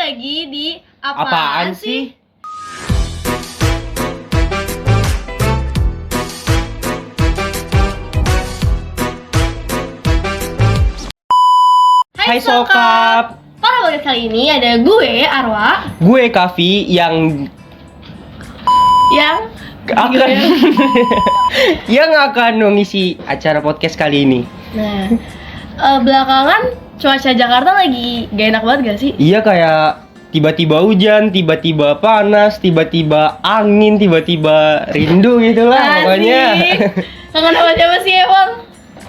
lagi di Apaan sih? Hai Sokap. Pada podcast kali ini ada gue Arwa Gue Kavi yang akan yang akan mengisi acara podcast kali ini. Nah, belakangan cuaca Jakarta lagi gak enak banget gak sih? Iya, kayak tiba-tiba hujan, tiba-tiba panas, tiba-tiba angin, tiba-tiba rindu gitulah pokoknya. Kangen sama siapa sih emang?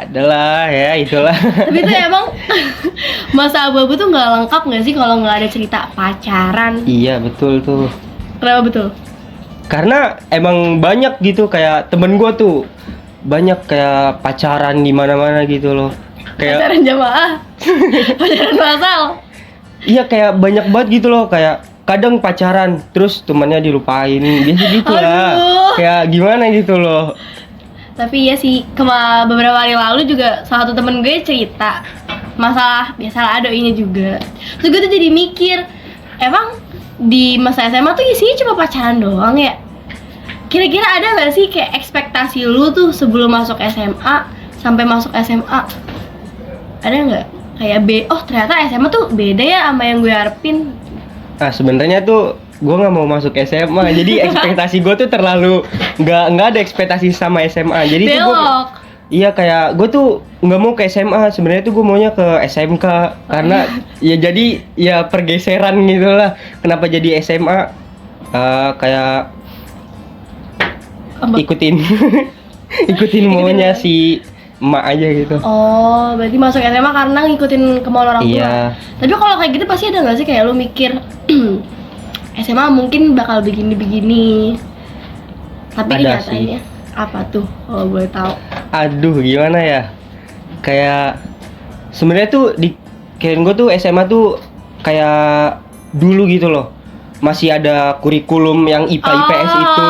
Adalah ya itulah. Tapi tuh emang masa abu-abu tuh nggak lengkap nggak sih kalau nggak ada cerita pacaran? Iya betul tuh. Kenapa betul? Karena emang banyak gitu, kayak temen gue tuh banyak kayak pacaran di mana-mana gitu loh. Kayak Pacaran jamaah, pacaran masal. iya, kayak banyak banget gitu loh, kayak kadang pacaran terus temannya dilupain, biasa gitu lah. Aduh. Kayak gimana gitu loh. Tapi ya sih, beberapa hari lalu juga salah satu temen gue cerita masalah biasalah doinya juga. Terus gue tuh jadi mikir, emang di masa SMA tuh isinya cuma pacaran doang ya? Kira-kira ada gak sih kayak ekspektasi lu tuh sebelum masuk SMA sampai masuk SMA? Ada nggak? Kayak ternyata SMA tuh beda ya sama yang gue harapin. Nah sebenarnya tuh gue nggak mau masuk SMA, jadi ekspektasi gue tuh terlalu nggak ada ekspektasi sama SMA. Jadi tuh Belok. iya, kayak gue tuh nggak mau ke SMA, sebenarnya tuh gue maunya ke SMK karena ya jadi ya pergeseran gitulah. Kenapa jadi SMA? Kayak Apa? ikutin maunya si emak aja gitu. Oh, berarti masuk SMA karena ngikutin kemauan orang tua. Iya. Tapi kalau kayak gitu pasti ada nggak sih kayak lu mikir SMA mungkin bakal begini-begini. Tapi Ada kenyataannya apa tuh kalau boleh tahu? Aduh, gimana ya? Kayak sebenarnya tuh di kayak gue tuh SMA tuh kayak dulu gitu loh. Masih ada kurikulum yang IPA IPS itu.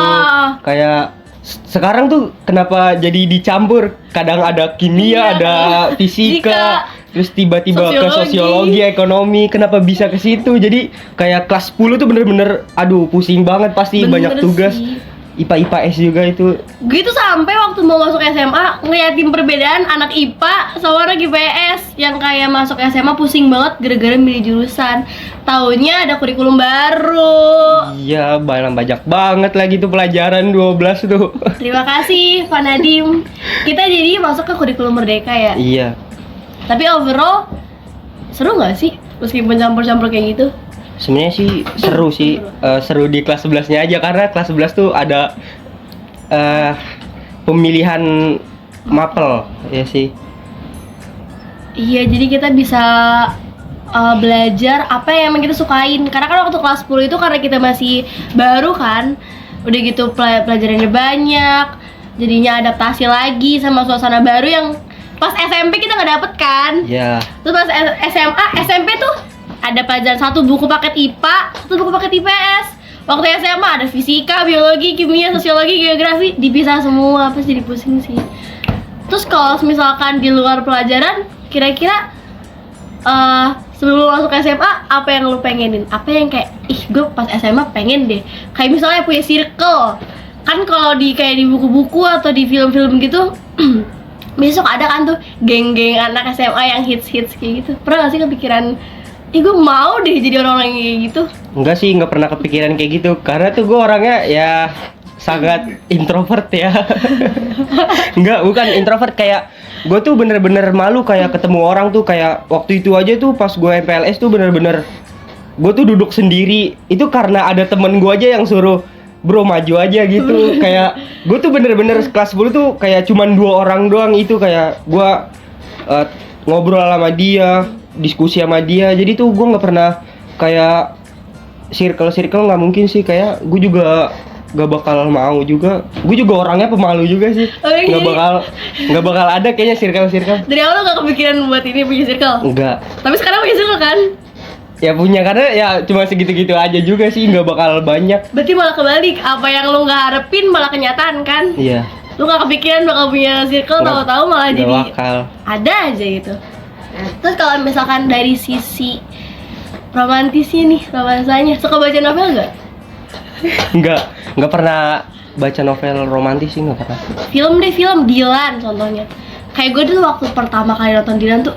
Kayak sekarang tuh kenapa jadi dicampur? Kadang ada kimia, ada fisika, terus tiba-tiba ke sosiologi, ekonomi. Kenapa bisa ke situ? Jadi kayak kelas 10 tuh bener-bener aduh pusing banget, pasti Bener banyak tugas. sih. IPA IPS juga itu. Gue tuh sampai waktu mau masuk SMA ngeliatin perbedaan anak IPA sama anak IPS yang kayak masuk SMA pusing banget gara-gara milih jurusan. Taunya ada kurikulum baru. Iya, banyak banget lagi tuh pelajaran 12 tuh. Terima kasih Pak Nadim. Kita jadi masuk ke kurikulum merdeka ya. Iya. Tapi overall seru nggak sih meskipun campur-campur kayak gitu? Sebenarnya sih seru sih. Seru di kelas 11-nya aja karena kelas 11 tuh ada pemilihan mapel ya sih. Iya, jadi kita bisa belajar apa yang emang kita sukain. Karena kan waktu kelas 10 itu karena kita masih baru kan, udah gitu pelajarannya banyak, jadinya adaptasi lagi sama suasana baru yang pas SMP kita nggak dapet kan. Iya. Terus pas SMP tuh ada pelajaran satu buku paket IPA, satu buku paket IPS. Waktu SMA ada fisika, biologi, kimia, sosiologi, geografi, dipisah semua, pasti jadi pusing sih. Terus kalau misalkan di luar pelajaran, kira-kira sebelum lu masuk SMA, apa yang lu pengenin? Apa yang kayak, gue pas SMA pengen deh. Kayak misalnya punya circle. Kan kalau kayak di buku-buku atau di film-film gitu, besok ada kan tuh geng-geng anak SMA yang hits-hits kayak gitu. Pernah gak sih kepikiran, gue mau deh jadi orang-orang yang kayak gitu? Enggak sih, nggak pernah kepikiran kayak gitu. Karena tuh gue orangnya ya sangat introvert ya. Bukan introvert, kayak gue tuh bener-bener malu kayak ketemu orang tuh. Kayak waktu itu aja tuh pas gue MPLS tuh bener-bener gue tuh duduk sendiri. Itu karena ada temen gue aja yang suruh, bro maju aja gitu. Kayak gue tuh bener-bener kelas 10 tuh kayak cuman 2 orang doang. Itu kayak gue ngobrol sama dia, diskusi sama dia. Jadi tuh gue nggak pernah kayak circle nggak mungkin sih. Kayak gue juga nggak bakal mau juga. Gue juga orangnya pemalu juga sih. Nggak bakal ada kayaknya circle. Dari awal lo gak kepikiran buat ini punya circle? Enggak. Tapi sekarang punya circle kan? Ya punya, karena ya cuma segitu-gitu aja juga sih, nggak bakal banyak. Berarti malah kebalik, apa yang lo gak harapin malah kenyataan kan? Iya. Lo gak kepikiran bakal punya circle, tahu-tahu malah jadi bakal ada aja gitu. Terus kalau misalkan dari sisi romantisnya nih, romansanya. Suka baca novel nggak? Nggak pernah baca novel romantis sih, nggak pernah. Film deh, film Dilan contohnya. Kayak gue dulu waktu pertama kali nonton Dilan tuh,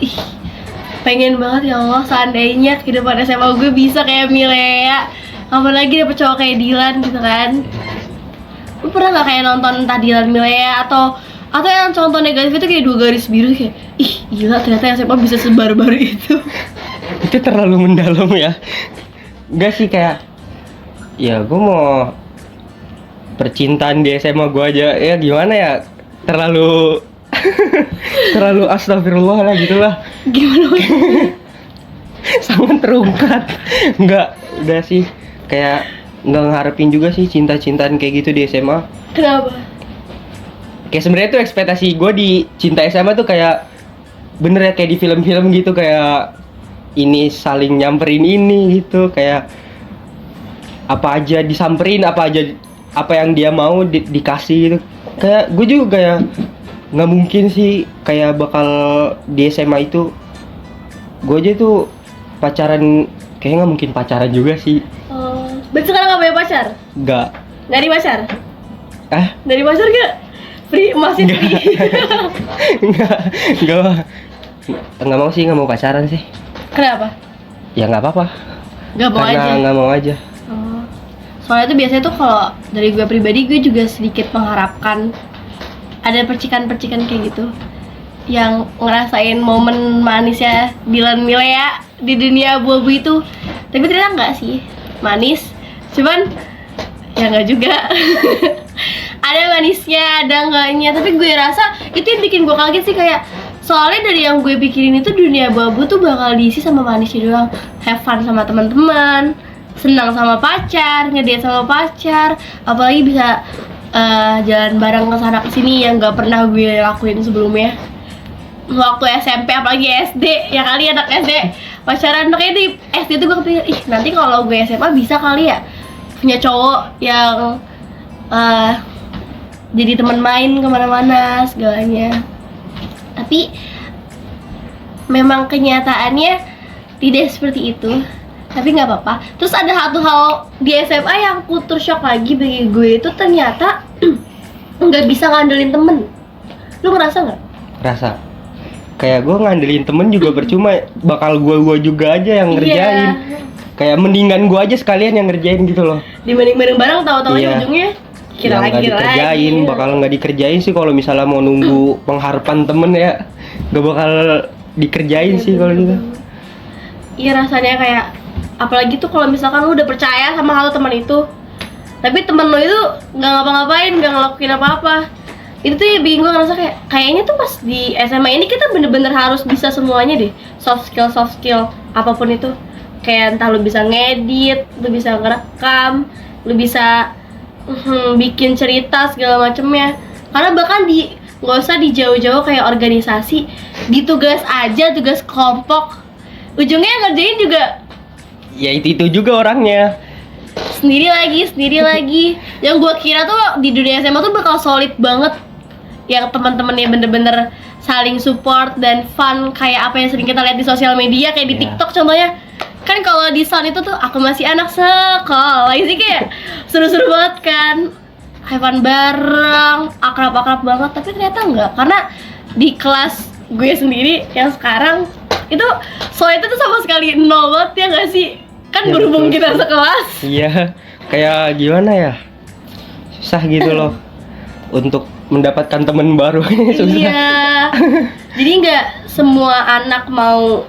pengen banget ya Allah seandainya kehidupan SMA gue bisa kayak Milea. Apalagi dapet cowok kayak Dilan gitu kan. Lu pernah nggak kayak nonton entah Dilan Milea atau yang contoh negatif itu kayak 2 garis biru kayak gila ternyata SMA bisa sebar-bar itu. Itu terlalu mendalam ya. Enggak sih, kayak ya gue mau percintaan di SMA gue aja ya gimana ya, terlalu terlalu astagfirullah lah gitulah. Gimana? Sangat terungkat. Udah sih kayak nggak ngarepin juga sih cinta-cintaan kayak gitu di SMA. Kenapa? Kayak sebenarnya tuh ekspektasi gue di cinta SMA tuh kayak bener ya kayak di film-film gitu, kayak ini saling nyamperin ini gitu, kayak apa aja disamperin, apa yang dia mau dikasih gitu. Kayak gue juga kayak nggak mungkin sih kayak bakal di SMA itu gue aja tuh pacaran, kayaknya nggak mungkin pacaran juga sih. Berarti sekarang nggak punya pacar? Nggak Dari pacar? ah Dari pacar gak? Free, masih free. nggak mau sih, nggak mau pacaran sih. Kenapa? Ya nggak apa-apa, Gak mau karena aja. nggak mau aja. Soalnya tuh biasanya tuh kalau dari gue pribadi, gue juga sedikit mengharapkan ada percikan-percikan kayak gitu yang ngerasain momen manisnya Dilan Milea di dunia abu-abu itu. Tapi ternyata enggak sih manis, cuman ya enggak juga. Ada manisnya, ada enggaknya. Tapi gue rasa itu yang bikin gue kaget sih, kayak soalnya dari yang gue pikirin itu dunia abu-abu tuh bakal diisi sama manisnya doang. Have fun sama teman-teman, senang sama pacar, ngedate sama pacar, apalagi bisa jalan bareng ke sana ke sini yang nggak pernah gue lakuin sebelumnya. Waktu SMP apalagi SD, ya kali anak SD pacaran, makanya di SD tuh gue kepikir, nanti kalau gue SMA bisa kali ya punya cowok yang jadi teman main kemana-mana segalanya. Tapi memang kenyataannya tidak seperti itu. Tapi nggak apa-apa. Terus ada satu hal di SMA yang kultur shock lagi bagi gue itu, ternyata nggak bisa ngandelin temen. Lu ngerasa nggak? Rasa kayak gue ngandelin temen juga percuma, bakal gue juga aja yang ngerjain. Kayak mendingan gue aja sekalian yang ngerjain gitu loh. Dibanding bareng-bareng, tahu-tahu aja ujungnya kira yang lagi nggak dikerjain, bakal nggak dikerjain sih kalau misalnya mau nunggu pengharapan temen ya, gak bakal dikerjain sih kalau gitu. Iya, rasanya kayak apalagi tuh kalau misalkan lu udah percaya sama hal teman itu, tapi temen lo itu nggak ngapa-ngapain, nggak ngelakuin apa-apa. Itu tuh ya bikin gue ngerasa kayaknya tuh pas di SMA ini kita bener-bener harus bisa semuanya deh, soft skill apapun itu. Kayak entah lu bisa ngedit, lu bisa ngerekam, lu bisa bikin cerita segala macemnya. Karena bahkan nggak usah di jauh-jauh kayak organisasi, di tugas aja, tugas kelompok, ujungnya yang ngerjain juga Ya itu juga orangnya. sendiri lagi. Yang gue kira tuh di dunia SMA tuh bakal solid banget, yang teman-temannya bener-bener saling support dan fun, kayak apa yang sering kita lihat di sosial media, kayak di TikTok contohnya. Kan kalau di sound itu tuh aku masih anak sekolah, sih kayak seru-seru banget kan, have fun bareng, akrab-akrab banget. Tapi ternyata enggak, karena di kelas gue sendiri yang sekarang itu soal itu tuh sama sekali nol banget, ya nggak sih? Kan Ya, berhubung betul. kita sekelas. Iya, kayak gimana ya, susah gitu loh untuk mendapatkan teman baru. Susah. Iya. Jadi nggak semua anak mau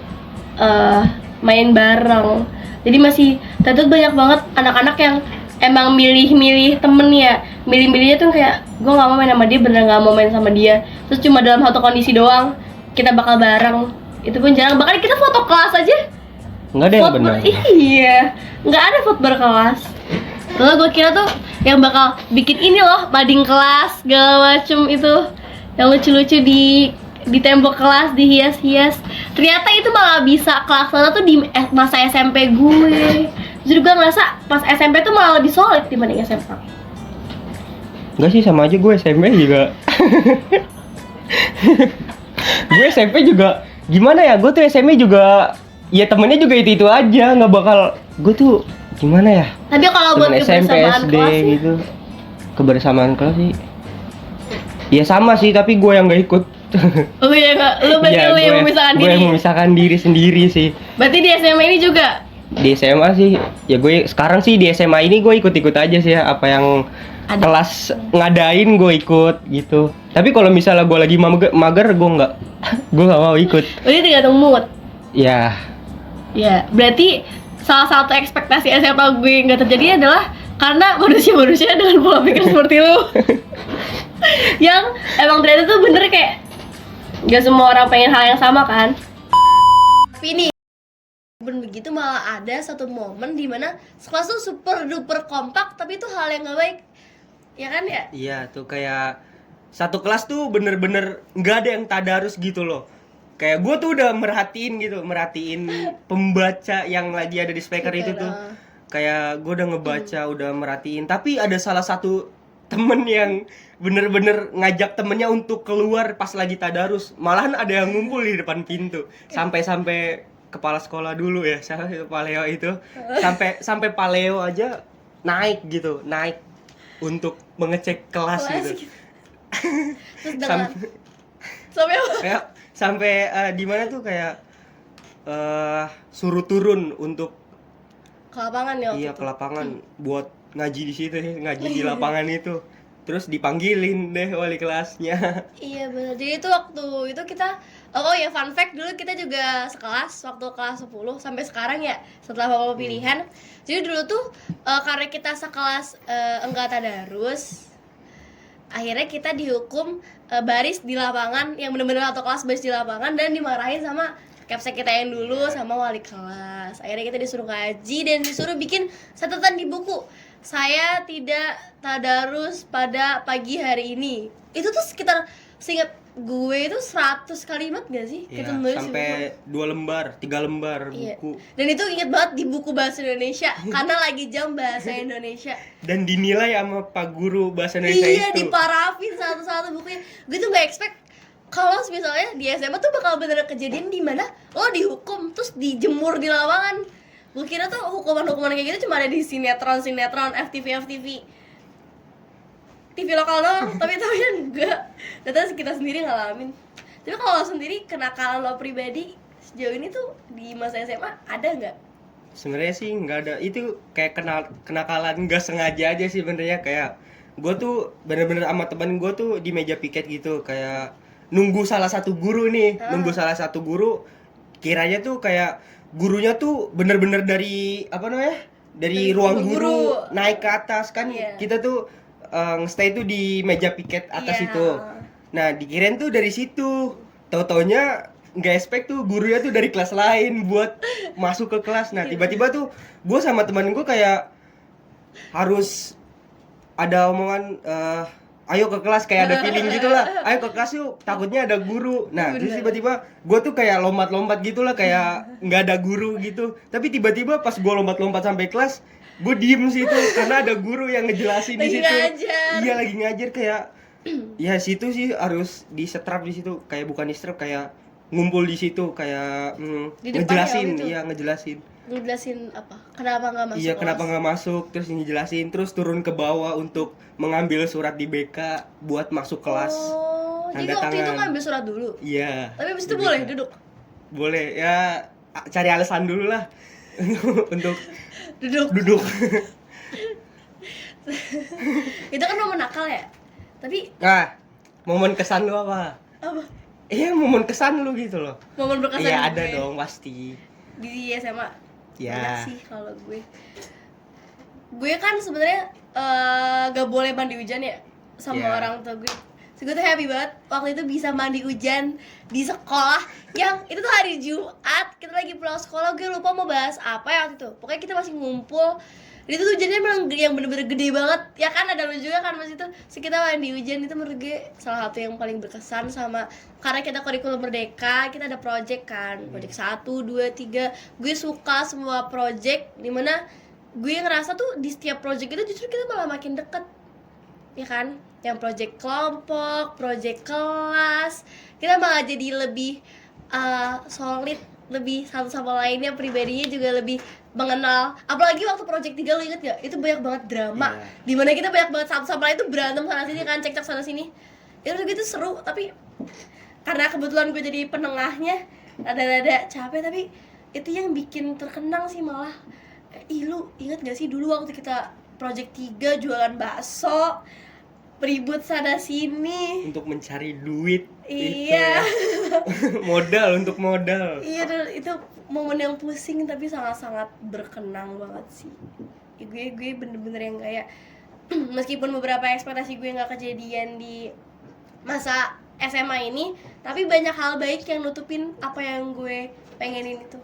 main bareng. Jadi masih tentu banyak banget anak-anak yang emang milih-milih temen ya. Milih-milihnya tuh kayak gue nggak mau main sama dia, bener nggak mau main sama dia. Terus cuma dalam satu kondisi doang kita bakal bareng. Itu pun jarang. Bahkan kita foto kelas aja Nggak ada yang benar. Iya, nggak ada foto berkelas. Lalu gue kira tuh yang bakal bikin ini loh, mading kelas segala macem itu, yang lucu-lucu di tembok kelas, dihias-hias. Ternyata itu malah bisa kelaksana tuh di masa SMP gue. Jadi gue ngerasa pas SMP tuh malah lebih solid dibanding SMA. Enggak sih, sama aja gue SMP juga. Gue SMP juga gimana ya, gue tuh SMP juga ya temennya juga itu aja, nggak bakal. Gue tuh gimana ya, Tapi kalau buat temen SMP kebersamaan SD kelas sih, gitu, kebersamaan kelas sih ya sama sih, tapi gue yang nggak ikut. lu ya nggak, lu berarti Iya, lu yang memisahkan gue diri. yang memisahkan diri sendiri sih. Berarti di SMA ini juga Di SMA sih ya, gue sekarang sih di SMA ini gue ikut-ikut aja sih ya, apa yang Ada. kelas ngadain gue ikut gitu. Tapi kalau misalnya gue lagi mager gue nggak gue nggak mau ikut. berarti tergantung mood. Ya Ya, berarti salah satu ekspektasi SMA gue nggak terjadi adalah karena manusia-manusia dengan pola pikir seperti lu. Yang emang ternyata tuh bener kayak nggak semua orang pengen hal yang sama kan. Tapi ini begitu malah ada satu momen dimana sekelas tuh super duper kompak, tapi itu hal yang nggak baik. Ya kan ya? iya tuh, kayak satu kelas tuh bener-bener nggak ada yang tadarus gitu loh. Kayak gue tuh udah merhatiin pembaca yang lagi ada di speaker itu tuh. Kayak gue udah ngebaca, udah merhatiin. Tapi ada salah satu temen yang bener-bener ngajak temennya untuk keluar pas lagi tadarus. Malahan ada yang ngumpul di depan pintu. Sampai kepala sekolah dulu ya, sampai Paleo itu. Sampai Paleo aja naik untuk mengecek kelas gitu. Terus dengan Sampai sampai apa? kayak sampai di mana tuh kayak suruh turun untuk Ke lapangan ya waktu iya itu. ke lapangan buat ngaji di situ, ngaji di lapangan itu. Terus dipanggilin deh wali kelasnya. Iya benar. Jadi itu waktu itu kita oh ya fun fact, dulu kita juga sekelas waktu kelas 10 sampai sekarang ya setelah beberapa pilihan. Jadi dulu tuh karena kita sekelas enggak tadarus, akhirnya kita dihukum baris di lapangan, yang benar-benar satu kelas baris di lapangan dan dimarahin sama capsek kita yang dulu sama wali kelas. Akhirnya kita disuruh ngaji dan disuruh bikin catatan di buku. Saya tidak tadarus pada pagi hari ini. Itu tuh sekitar, seingat gue itu 100 kalimat gak sih? Ya, Kita nulis di buku. sampai 2 lembar, 3 lembar Iya. buku. Dan itu inget banget di buku bahasa Indonesia karena lagi jam bahasa Indonesia. Dan dinilai sama Pak Guru bahasa Indonesia Iya, itu. diparafin satu-satu bukunya. Gue tuh gak expect kalau misalnya di SMA tuh bakal beneran kejadian di mana lo dihukum terus dijemur di lapangan. Gue kira tuh hukuman-hukuman kayak gitu cuma ada di sinetron, FTV TV lokal doang, tapi enggak. Ternyata kita sendiri ngalamin. Tapi kalau lo sendiri, kenakalan lo pribadi sejauh ini tuh di masa SMA ada nggak? Sebenarnya sih nggak ada, itu kayak kenakalan nggak sengaja aja sih sebenarnya. Kayak gue tuh bener-bener sama temen gue tuh di meja piket gitu, kayak nunggu salah satu guru nih, kiranya tuh kayak gurunya tuh bener-bener dari apa namanya, dari ruang guru naik ke atas kan. Iya. Kita tuh nge-stay tuh di meja piket atas Iya. itu. Nah dikirain tuh dari situ, tau-taunya nggak expect tuh gurunya tuh dari kelas lain buat masuk ke kelas. Nah tiba-tiba tuh gue sama temen gue kayak harus ada omongan, ayo ke kelas, kayak ada feeling gitu lah, ayo ke kelas yuk, takutnya ada guru. Nah terus tiba-tiba gue tuh kayak lompat-lompat gitu lah, kayak nggak ada guru gitu. Tapi tiba-tiba pas gue lompat-lompat sampai kelas, gue diem situ karena ada guru yang ngejelasin di Lagi situ. ngajar. Iya lagi ngajar, kayak ya situ sih harus disetrap di situ, kayak bukan disetrap, kayak ngumpul di situ, kayak Di depan ngejelasin, ya, gitu? iya ngejelasin. Ngejelasin apa? Kenapa nggak masuk? Iya, kenapa kelas? nggak masuk, terus ngejelasin, terus turun ke bawah untuk mengambil surat di BK buat masuk kelas. Oh, jadi Tanda waktu itu tangan. ngambil surat dulu. Iya. Tapi abis itu di boleh BK. duduk. Boleh ya, cari alasan dulu lah untuk Duduk. duduk. Itu kan momen nakal ya. Tapi Nah, momen kesan lu apa? apa? Iya, momen kesan lu gitu loh. Momen berkesan Iya, di ada gue dong pasti. di SMA. Ya. Banyak sih kalau gue. Gue kan sebenarnya gak boleh mandi hujan ya sama Ya. orang tua gue. So, gue tuh happy banget waktu itu bisa mandi hujan di sekolah, yang itu tuh hari Jumat, kita lagi pulang sekolah. Gue lupa mau bahas apa ya waktu itu. Pokoknya kita masih ngumpul. Dan itu tuh hujannya memang yang bener-bener gede banget. Ya kan ada lu juga kan mas itu. So, kita mandi hujan itu menurut gue salah satu yang paling berkesan. Sama karena kita kurikulum merdeka, kita ada project kan. Project 1, 2, 3. Gue suka semua project, dimana gue ngerasa tuh di setiap project itu justru kita malah makin deket. Ya kan? Yang project kelompok, project kelas, kita malah jadi lebih solid lebih satu sama lainnya, pribadinya juga lebih mengenal. Apalagi waktu Project 3 lo inget gak? Itu banyak banget drama. Dimana kita banyak banget satu sama lain tuh berantem sana sini kan, cekcok sana sini. Itu gitu seru, tapi karena kebetulan gue jadi penengahnya, rada-rada capek, tapi itu yang bikin terkenang sih malah. Ih lu inget gak sih dulu waktu kita Project 3 jualan bakso, ribut sana sini untuk mencari duit. Iya. Modal untuk modal. Iya, itu momen yang pusing tapi sangat-sangat berkenang banget sih. Gue bener-bener yang kayak meskipun beberapa ekspektasi gue nggak kejadian di masa SMA ini, tapi banyak hal baik yang nutupin apa yang gue pengenin itu.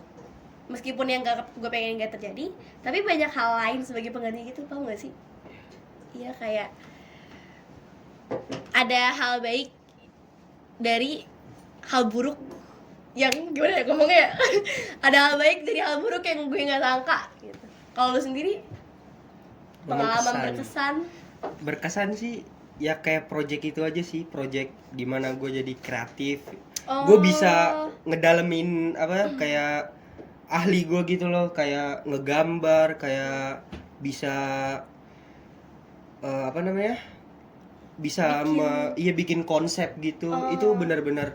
Meskipun yang gue pengenin nggak terjadi, tapi banyak hal lain sebagai pengganti gitu, paham nggak sih? Iya, kayak ada hal baik dari hal buruk yang gimana ya ngomongnya ya? Ada hal baik dari hal buruk yang gue nggak sangka gitu. Kalau lu sendiri pengalaman berkesan sih ya kayak project itu aja sih, project dimana gue jadi kreatif. Gue bisa ngedalemin kayak ahli gue gitu loh, kayak ngegambar, kayak bisa bisa bikin konsep gitu. Itu benar-benar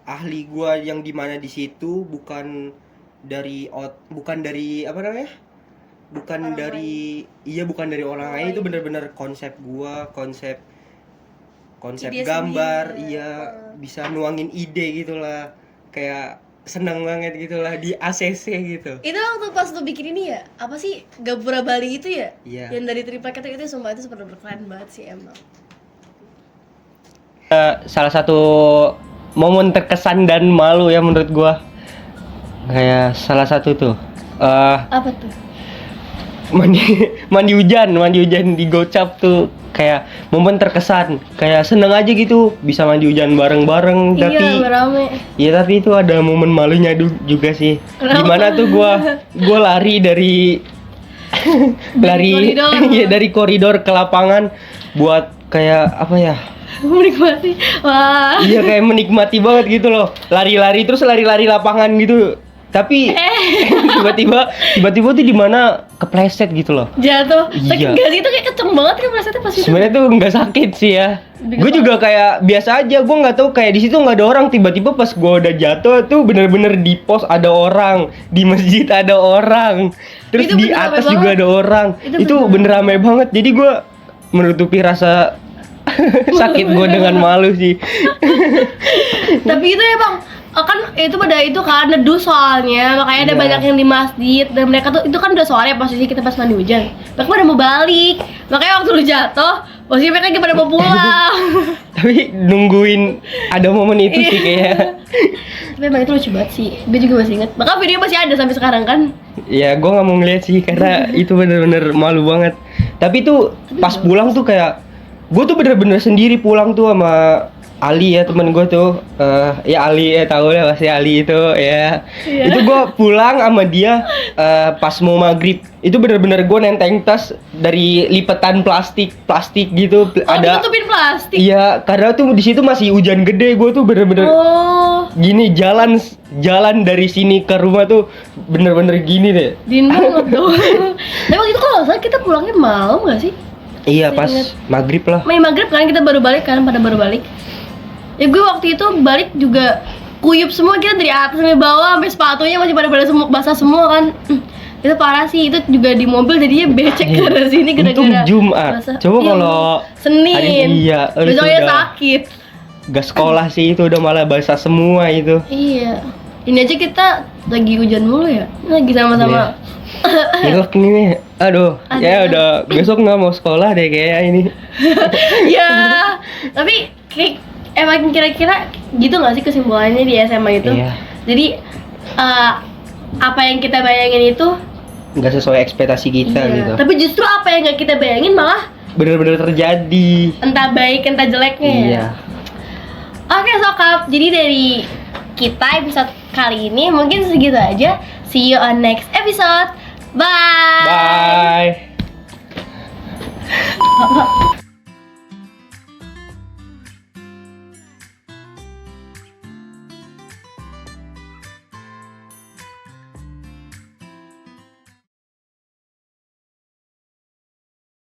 ahli gua yang dimana di situ bukan dari bukan dari orang lain. Itu benar-benar konsep gua, konsep ide gambar sendiri. Bisa nuangin ide gitulah, kayak seneng banget gitulah di ACC gitu. Itu waktu pas lu bikin ini ya, apa sih Gapura Bali itu ya? Iya. Yang dari triplek itu sumpah itu bener-bener keren banget sih emang. Salah satu momen terkesan dan malu ya menurut gua, kayak salah satu tuh Apa tuh? mandi hujan di Gocap tuh, kayak momen terkesan, kayak seneng aja gitu bisa mandi hujan bareng-bareng. Iya, tapi rame. ya tapi itu ada momen malunya juga sih. Kenapa? Gimana tuh gua lari dari koridor. iya, dari koridor ke lapangan buat kayak apa ya, Menikmati. Wah. iya kayak menikmati banget gitu loh, lari-lari terus lari-lari lapangan gitu, tapi tiba-tiba tuh di mana kepleset gitu loh, Jatuh. Iya. Sakit gak sih itu kayak kenceng banget kan plastiknya pas itu. sebenarnya tuh nggak sakit sih ya, gue juga kayak biasa aja, gue nggak tahu kayak di situ nggak ada orang, tiba-tiba pas gue udah jatuh tuh bener-bener di pos ada orang, di masjid ada orang, terus Itu di bener atas rame juga banget. ada orang, itu bener ramai banget, jadi gue menutupi rasa sakit gue dengan malu sih. Tapi itu ya bang, kan itu pada itu kan neduh soalnya, makanya ada Iya. banyak yang di masjid dan mereka tuh itu kan udah sore posisi kita pas mandi hujan. Mereka pada mau balik, makanya waktu lu jatuh, posisi mereka lagi pada mau pulang. Tapi nungguin ada momen itu sih kayak. Tapi emang itu lucu banget sih, gue juga masih inget. Maka video masih ada sampai sekarang kan. Ya gue nggak mau ngeliat sih karena itu bener-bener malu banget. Tapi tuh pas pulang tuh kayak gue tuh bener-bener sendiri pulang tuh sama Ali ya, temen gue tuh. Ya Ali ya, tahu lah pasti Ali itu ya. Iya. Itu gue pulang sama dia pas mau maghrib. Itu bener-bener gue nenteng tas dari lipetan plastik gitu. Oh, ditutupin plastik. Iya, karena tuh di situ masih hujan gede. Gue tuh bener-bener Oh, gini jalan dari sini ke rumah tuh bener-bener gini deh. din banget dong. Tapi waktu itu kalau nggak salah kita pulangnya malam nggak sih? Iya, Saya pas inget. maghrib lah. Main maghrib kan kita baru balik kan, pada baru balik. Ya gue waktu itu balik juga kuyup semua, kita dari atas sampai bawah, sampai sepatunya masih pada semua basah semua kan. Itu parah sih, itu juga di mobil jadinya becek Iya. ke sini Untung gara-gara Jumat. basah. Coba Iya, kalau Senin, hari- iya, itu besoknya udah- sakit. Gak sekolah sih, itu udah malah basah semua itu. Iya, ini aja kita lagi hujan mulu ya, lagi sama-sama. Pilek nih, aduh. Aduh. Ya udah besok nggak mau sekolah deh kayak ini. Ya, tapi kayak emang kira-kira gitu nggak sih kesimpulannya di SMA itu? Iya. Jadi apa yang kita bayangin itu Nggak sesuai ekspektasi kita iya. gitu. Tapi justru apa yang nggak kita bayangin malah Bener-bener terjadi. entah baik entah jeleknya. Ya? Iya. Oke Sokap, jadi dari kita episode kali ini mungkin segitu aja. See you on next episode. Bye.